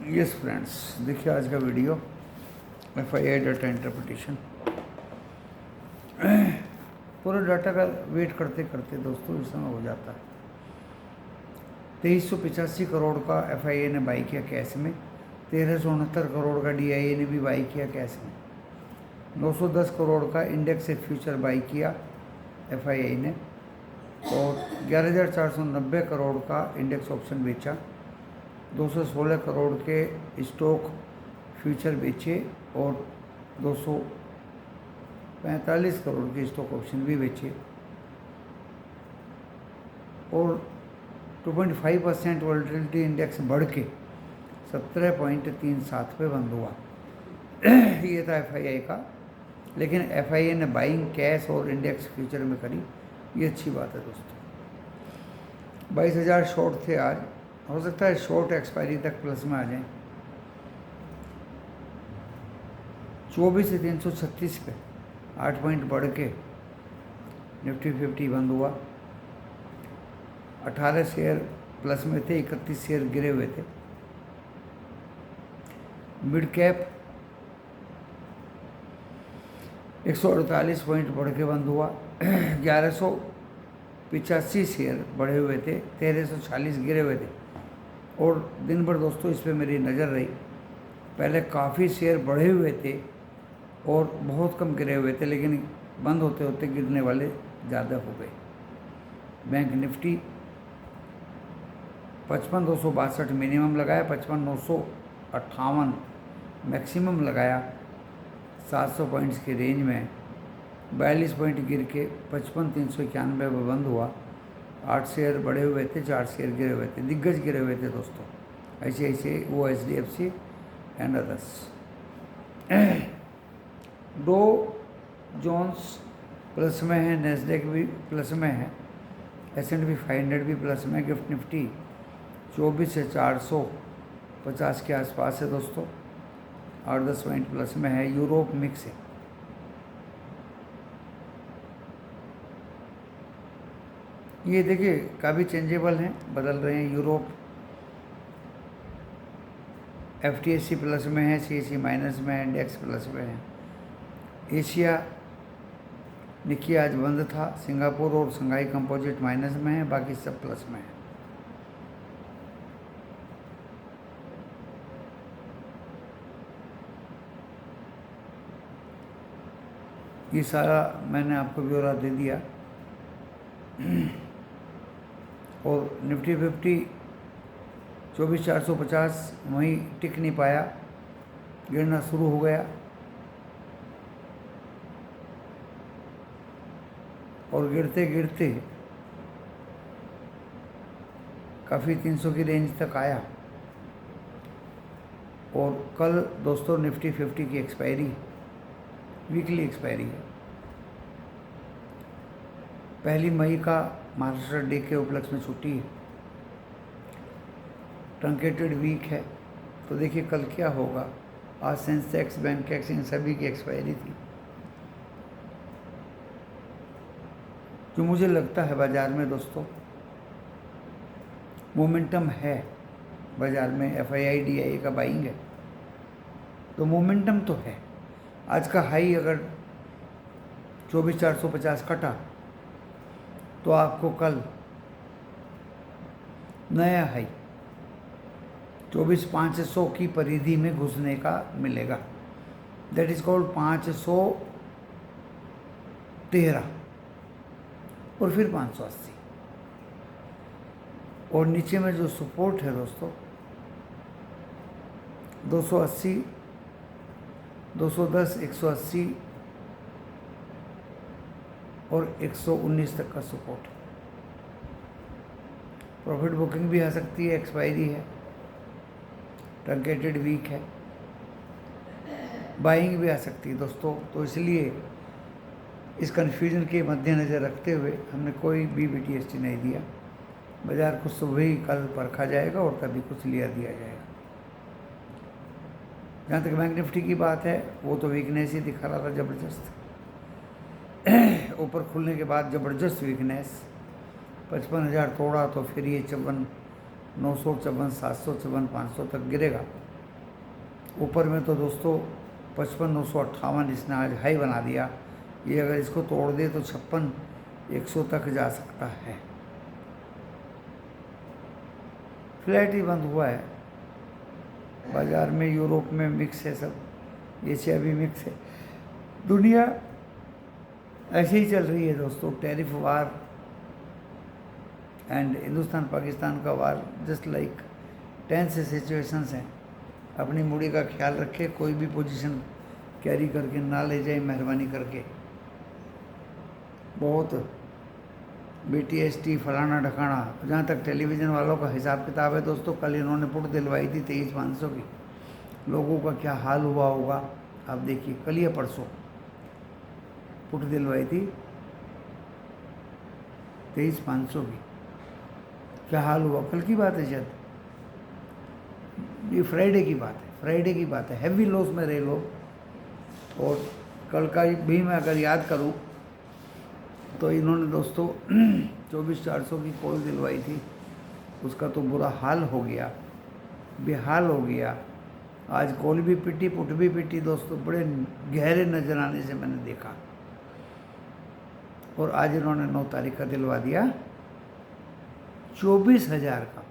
Yes friends, देखिए आज का वीडियो FII डाटा इंटरप्रिटेशन। पूरे डाटा का वेट करते करते दोस्तों इस समय हो जाता है। 2385 करोड़ का FII ने बाई किया कैश में, 1369 करोड़ का DIA ने भी बाई किया कैश में, 910 करोड़ का इंडेक्स से फ्यूचर बाई किया FII ने और 11,490 करोड़ का इंडेक्स ऑप्शन बेचा, 216 करोड़ के स्टॉक फ्यूचर बेचे और 245 करोड़ के स्टॉक ऑप्शन भी बेचे और 2.5% वॉलेटिलिटी इंडेक्स बढ़ के 17.37 पे बंद हुआ। ये था FII का, लेकिन FII ने बाइंग कैश और इंडेक्स फ्यूचर में करी, ये अच्छी बात है दोस्तों। 22,000 शॉर्ट थे आज, हो सकता है शॉर्ट एक्सपायरी तक प्लस में आ जाएं। 24 से 336 पे 8 पॉइंट बढ़ के निफ्टी 50 बंद हुआ। 18 शेयर प्लस में थे, 31 शेयर गिरे हुए थे। मिड कैप 148 पॉइंट बढ़ के बंद हुआ। 1185 शेयर बढ़े हुए थे, 1340 गिरे हुए थे और दिन भर दोस्तों इस पे मेरी नज़र रही। पहले काफ़ी शेयर बढ़े हुए थे और बहुत कम गिरे हुए थे, लेकिन बंद होते होते गिरने वाले ज़्यादा हो गए। बैंक निफ्टी 55,262 मिनिमम लगाया, 55,958 मैक्सिमम लगाया। 700 पॉइंट्स की रेंज में 42 पॉइंट गिर के 55,391 में बंद हुआ। 8 शेयर बढ़े हुए थे, 4 शेयर गिरे हुए थे, दिग्गज गिरे हुए थे दोस्तों, ICICI, OHDFC and others. Dow Jones plus में है, नेस्डेक भी प्लस में है, S&P 500 भी प्लस में। गिफ्ट निफ्टी 24 से 450 के आसपास है दोस्तों, 8-10 पॉइंट प्लस में है। यूरोप मिक्स है। ये देखिए काफ़ी चेंजेबल हैं, बदल रहे हैं। यूरोप FTSE प्लस में है, CAC माइनस में है, इंडेक्स प्लस में है। एशिया निकी आज बंद था, सिंगापुर और शंघाई कंपोजिट माइनस में है, बाकी सब प्लस में है। ये सारा मैंने आपको ब्यौरा दे दिया। और निफ्टी 50 24,450 वहीं टिक नहीं पाया, गिरना शुरू हो गया और गिरते गिरते काफ़ी 300 की रेंज तक आया। और कल दोस्तों निफ्टी 50 की एक्सपायरी, वीकली एक्सपायरी है। 1 मई का महाराष्ट्र डे के उपलक्ष्य में छुट्टी है, ट्रंकेटेड वीक है। तो देखिए कल क्या होगा। आज सेंसेक्स, बैंकेक्स, इन सभी की एक्सपायरी थी। जो मुझे लगता है बाज़ार में दोस्तों मोमेंटम है, बाज़ार में FII DIA का बाइंग है, तो मोमेंटम तो है। आज का हाई अगर 24,450 कटा तो आपको कल नया हाई 24,500 की परिधि में घुसने का मिलेगा। दैट इज कॉल्ड 513 और फिर 580। और नीचे में जो सपोर्ट है दोस्तों 280, 210, 180 और 119 तक का सपोर्ट है। प्रॉफिट बुकिंग भी आ सकती है, एक्सपायरी है, ट्रंकेटेड वीक है, बाइंग भी आ सकती है दोस्तों। तो इसलिए इस कन्फ्यूजन के मद्देनज़र रखते हुए हमने कोई भी BTST नहीं दिया। बाज़ार को सुबह ही कल परखा जाएगा और तभी कुछ लिया दिया जाएगा। जहाँ तक बैंक निफ्टी की बात है, वो तो वीकनेस ही दिखा रहा था ज़बरदस्त। ऊपर खुलने के बाद ज़बरदस्त वीकनेस, 55,000 तोड़ा तो फिर ये 54,900, 54,700, 54,500 तक गिरेगा। ऊपर में तो दोस्तों 55,958 इसने आज हाई बना दिया। ये अगर इसको तोड़ दे तो 56,100 तक जा सकता है। फ्लैट ही बंद हुआ है बाज़ार में। यूरोप में मिक्स है सब, एशिया भी मिक्स है। दुनिया ऐसे ही चल रही है दोस्तों। Tariff war and Hindustan Pakistan का वार जस्ट लाइक टेंस सिचुएशंस हैं। अपनी मूडी का ख्याल रखे, कोई भी पोजीशन कैरी करके ना ले जाए मेहरबानी करके। बहुत BTST फलाना ढकाना। जहाँ तक टेलीविज़न वालों का हिसाब किताब है दोस्तों, कल इन्होंने पुट दिलवाई थी 23,500 की। लोगों का क्या हाल हुआ होगा आप देखिए। कल या परसों पुट दिलवाई थी 23,500 की। क्या हाल हुआ, कल की बात है शायद, ये फ्राइडे की बात है, फ्राइडे की बात है। हैवी लॉस में रहे लोग। और कल का भी मैं अगर याद करूं तो इन्होंने दोस्तों 24,400 की कॉल दिलवाई थी। उसका तो बुरा हाल हो गया, बेहाल हो गया। आज कॉल भी पिटी, पुट भी पिटी दोस्तों। बड़े गहरे नजर आने से मैंने देखा। और आज इन्होंने 9 तारीख का दिलवा दिया 24,000 का,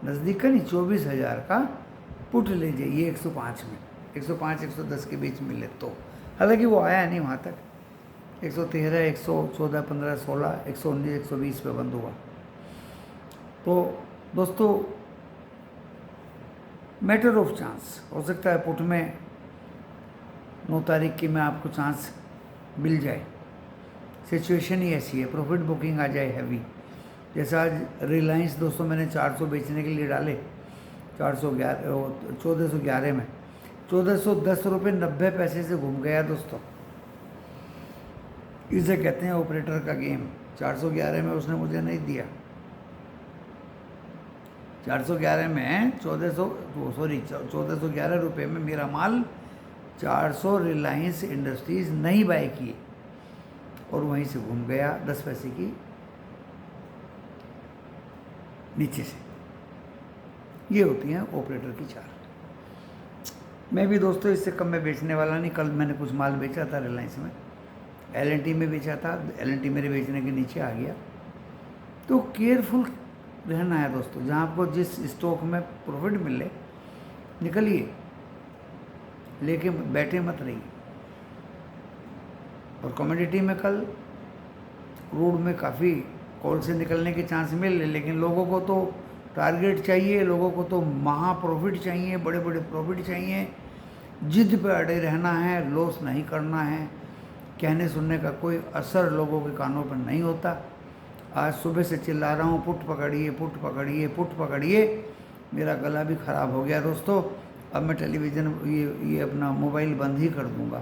नज़दीक का नहीं, 24,000 का पुट ले जाइए 105 में, 105 110 के बीच मिले तो। हालांकि वो आया नहीं वहाँ तक। 113 114 15 16 119 120 पे बंद हुआ। तो दोस्तों मैटर ऑफ चांस हो सकता है पुट में 9 तारीख की में आपको चांस मिल जाए। सिचुएशन ही ऐसी है, प्रॉफिट बुकिंग आ जाए हैवी। जैसा आज रिलायंस दोस्तों मैंने 400 बेचने के लिए डाले, 1411 में 1410 रुपये 90 पैसे से घूम गया दोस्तों। इसे कहते हैं ऑपरेटर का गेम। 411 में उसने मुझे नहीं दिया। 411 में 1411 रुपये में मेरा माल 400 रिलायंस इंडस्ट्रीज़ नहीं बाय किए और वहीं से घूम गया 10 पैसे की नीचे से। ये होती हैं ऑपरेटर की चाल। मैं भी दोस्तों इससे कम में बेचने वाला नहीं। कल मैंने कुछ माल बेचा था रिलायंस में, L&T में बेचा था। L&T मेरे बेचने के नीचे आ गया। तो केयरफुल रहना है दोस्तों। जहाँ आपको जिस स्टॉक में प्रॉफिट मिले निकलिए, लेके बैठे मत रहिए। और कमोडिटी में कल क्रूड में काफ़ी कॉल से निकलने के चांस मिले, लेकिन लोगों को तो टारगेट चाहिए, लोगों को तो महा प्रॉफिट चाहिए, बड़े बड़े प्रॉफिट चाहिए। जिद पे अड़े रहना है, लॉस नहीं करना है। कहने सुनने का कोई असर लोगों के कानों पर नहीं होता। आज सुबह से चिल्ला रहा हूँ पुट पकड़िए, पुट पकड़िए, पुट पकड़िए। मेरा गला भी ख़राब हो गया दोस्तों। अब मैं टेलीविज़न ये अपना मोबाइल बंद ही कर दूँगा,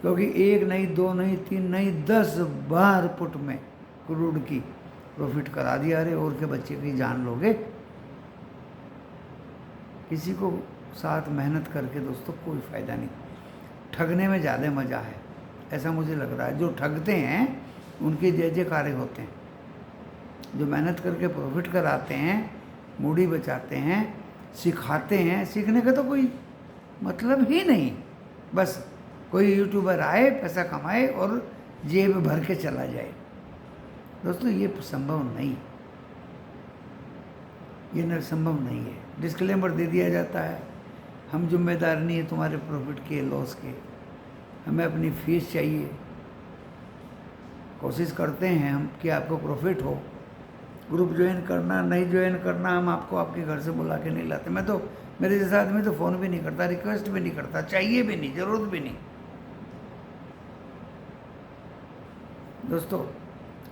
क्योंकि 1 नहीं 2 नहीं 3 नहीं 10 बार पुट में क्रूड की प्रॉफिट करा दिया। अरे और के बच्चे की जान लोगे। किसी को साथ मेहनत करके दोस्तों कोई फ़ायदा नहीं। ठगने में ज़्यादा मज़ा है, ऐसा मुझे लग रहा है। जो ठगते हैं उनके जय जयकारे होते हैं। जो मेहनत करके प्रॉफिट कराते हैं, मूडी बचाते हैं, सिखाते हैं, सीखने का तो कोई मतलब ही नहीं। बस कोई यूट्यूबर आए, पैसा कमाए और जेब भर के चला जाए। दोस्तों ये संभव नहीं, ये न संभव नहीं है। डिस्क्लेमर दे दिया जाता है, हम जिम्मेदार नहीं है तुम्हारे प्रॉफिट के लॉस के, हमें अपनी फीस चाहिए। कोशिश करते हैं हम कि आपको प्रॉफिट हो। ग्रुप ज्वाइन करना नहीं ज्वाइन करना, हम आपको आपके घर से बुला के नहीं लाते। मैं तो मेरे जैसा आदमी तो फ़ोन भी नहीं करता, रिक्वेस्ट भी नहीं करता, चाहिए भी नहीं, ज़रूरत भी नहीं दोस्तों।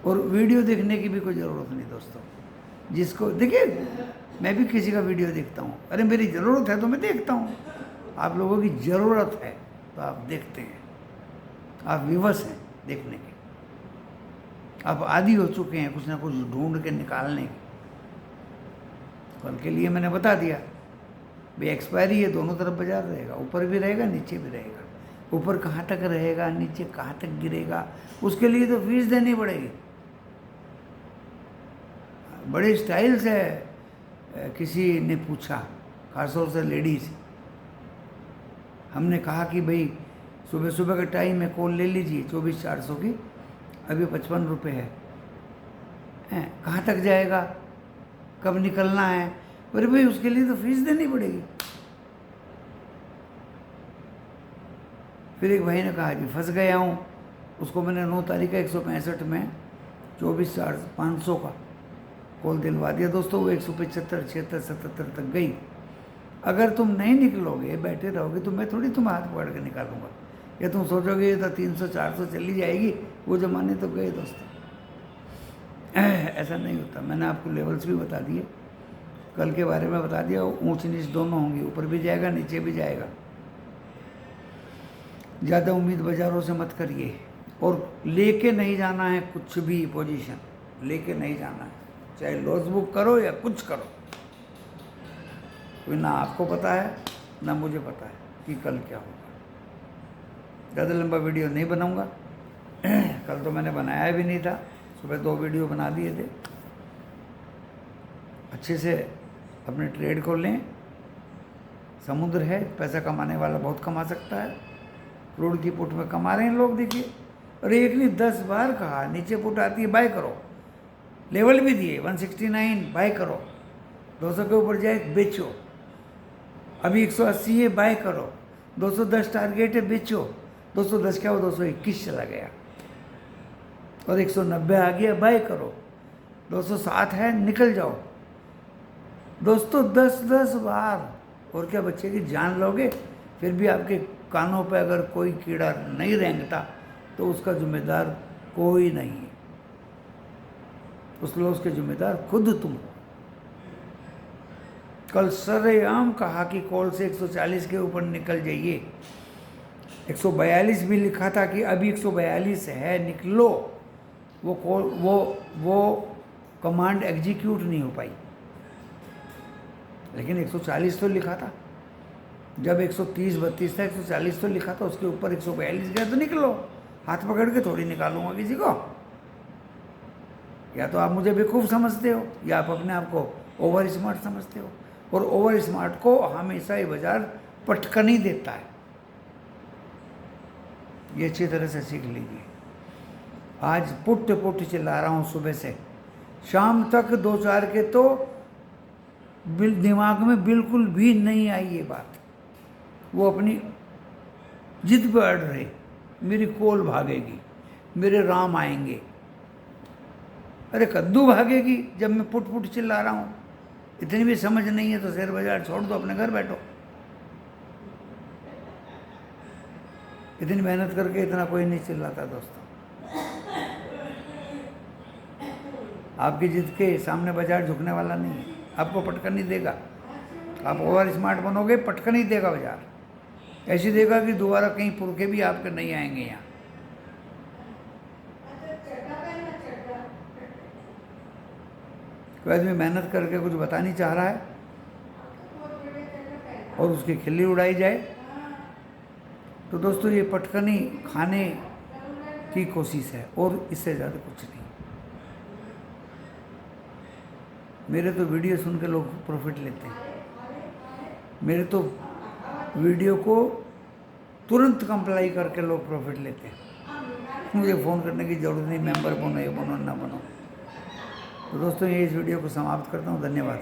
और वीडियो देखने की भी कोई ज़रूरत नहीं दोस्तों। जिसको देखिए, मैं भी किसी का वीडियो देखता हूँ। अरे मेरी ज़रूरत है तो मैं देखता हूँ। आप लोगों की ज़रूरत है तो आप देखते हैं, आप विवश हैं देखने के, आप आदी हो चुके हैं कुछ ना कुछ ढूंढ के निकालने के। कल के लिए मैंने बता दिया भाई, एक्सपायरी है, दोनों तरफ बाजार रहेगा, ऊपर भी रहेगा नीचे भी रहेगा। ऊपर कहाँ तक रहेगा, नीचे कहाँ तक गिरेगा, उसके लिए तो फीस देनी पड़ेगी। बड़े स्टाइल से किसी ने पूछा खासतौर से लेडीज़। हमने कहा कि भाई सुबह सुबह का टाइम है, कॉल ले लीजिए 24,400 की, अभी 55 रुपये है। कहाँ तक जाएगा, कब निकलना है? अरे भाई उसके लिए तो फीस देनी पड़ेगी। फिर एक भाई ने कहा कि फंस गया हूँ, उसको मैंने 9 तारीख का 165 में 24,500 का कॉल दिलवा दिया। दोस्तों वो 175, 76, 77 तक गई। अगर तुम नहीं निकलोगे, बैठे रहोगे, तो मैं थोड़ी तुम हाथ पकड़ के निकालूंगा, या तुम सोचोगे ये तो 300 400 चली जाएगी। वो ज़माने तो गए दोस्तों, ऐसा नहीं होता। मैंने आपको लेवल्स भी बता दिए, कल के बारे में बता दिया, ऊंच नीच दोनों होंगी, ऊपर भी जाएगा नीचे भी जाएगा। ज़्यादा उम्मीद बाज़ारों से मत करिए, और लेके नहीं जाना है कुछ भी पोजीशन, लेके नहीं जाना है, चाहे लॉस बुक करो या कुछ करो। कोई ना आपको पता है ना मुझे पता है कि कल क्या होगा। ज़्यादा लंबा वीडियो नहीं बनाऊंगा। कल तो मैंने बनाया भी नहीं था, सुबह 2 वीडियो बना दिए थे। अच्छे से अपने ट्रेड को लें, समुद्र है, पैसा कमाने वाला बहुत कमा सकता है। क्रूड की पुट में कमा रहे हैं लोग, देखिए। और एक नहीं 10 बार कहा, नीचे पुट आती है बाय करो, लेवल भी दिए 169 बाय करो, 200 के ऊपर जाए बेचो, अभी 180 है बाय करो, 210 टारगेट है बेचो। 210 क्या हो, 221 चला गया, और 190 आ गया बाय करो, 207 है निकल जाओ। दोस्तों 10-10 बार, और क्या बच्चे की जान लोगे? फिर भी आपके कानों पे अगर कोई कीड़ा नहीं रेंगता तो उसका जिम्मेदार कोई नहीं है, उस लॉस के जिम्मेदार खुद तुम हो। कल सरेआम कहा कि कॉल से 140 के ऊपर निकल जाइए, 142 भी लिखा था कि अभी 142 है निकलो। वो कॉल वो कमांड एग्जीक्यूट नहीं हो पाई, लेकिन 140 तो लिखा था। जब 130-32 था, 140 तो लिखा था, उसके ऊपर 142 गया तो निकलो। हाथ पकड़ के थोड़ी निकालूंगा किसी को। या तो आप मुझे बेवकूफ़ समझते हो, या आप अपने आप को ओवर स्मार्ट समझते हो, और ओवर स्मार्ट को हमेशा ही बाजार पटकनी देता है। ये अच्छी तरह से सीख लीजिए। आज पुट चिल्ला रहा हूँ सुबह से शाम तक, 2-4 के तो दिमाग में बिल्कुल भी नहीं आई ये बात। वो अपनी जिद पे अड़ रहे, मेरी कोल भागेगी, मेरे राम आएंगे। अरे कद्दू भागेगी जब मैं पुट चिल्ला रहा हूँ। इतनी भी समझ नहीं है तो शेयर बाजार छोड़ दो, अपने घर बैठो। इतनी मेहनत करके इतना कोई नहीं चिल्लाता दोस्तों। आपकी जिद के सामने बाजार झुकने वाला नहीं है, आपको पटकन नहीं देगा। आप ओवर स्मार्ट बनोगे, पटकन नहीं देगा बाजार। ऐसी देगा कि दोबारा कहीं पुरखे भी आपके नहीं आएंगे यहाँ। कोई आदमी मेहनत करके कुछ बतानी चाह रहा है और उसकी खिल्ली उड़ाई जाए तो दोस्तों ये पटकनी खाने की कोशिश है, और इससे ज़्यादा कुछ नहीं। मेरे तो वीडियो सुन के लोग प्रॉफिट लेते हैं। मेरे तो वीडियो को तुरंत कंप्लाई करके लोग प्रॉफिट लेते हैं। मुझे फ़ोन करने की ज़रूरत नहीं, मेंबर बनो, ये बनो ना बनो। तो दोस्तों ये इस वीडियो को समाप्त करता हूँ। धन्यवाद।